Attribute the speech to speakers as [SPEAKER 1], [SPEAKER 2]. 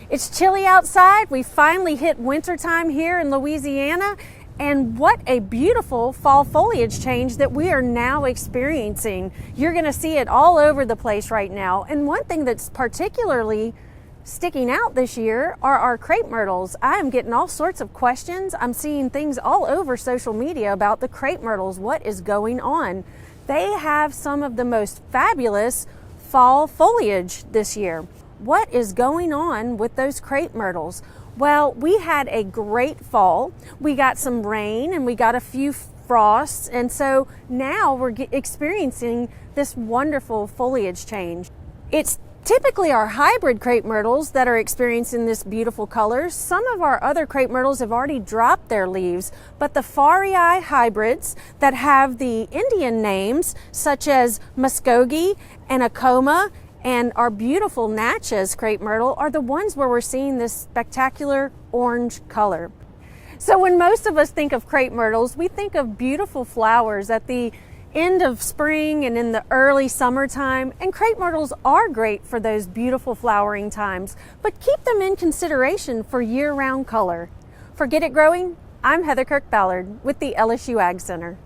[SPEAKER 1] It's chilly outside. We finally hit wintertime here in Louisiana, and what a beautiful fall foliage change that we are now experiencing. You're going to see it all over the place right now. And one thing that's particularly sticking out this year are our crepe myrtles. I am getting all sorts of questions. I'm seeing things all over social media about the crepe myrtles. What is going on? They have some of the most fabulous fall foliage this year. What is going on with those crepe myrtles? Well, we had a great fall. We got some rain and we got a few frosts, and so now we're experiencing this wonderful foliage change. It's typically our hybrid crepe myrtles that are experiencing this beautiful color. Some of our other crepe myrtles have already dropped their leaves, but the Farii hybrids that have the Indian names such as Muskogee and Acoma and our beautiful Natchez crepe myrtle are the ones where we're seeing this spectacular orange color. So when most of us think of crepe myrtles, we think of beautiful flowers at the end of spring and in the early summertime, and crepe myrtles are great for those beautiful flowering times, but keep them in consideration for year-round color. For Get It Growing, I'm Heather Kirk-Ballard with the LSU AgCenter.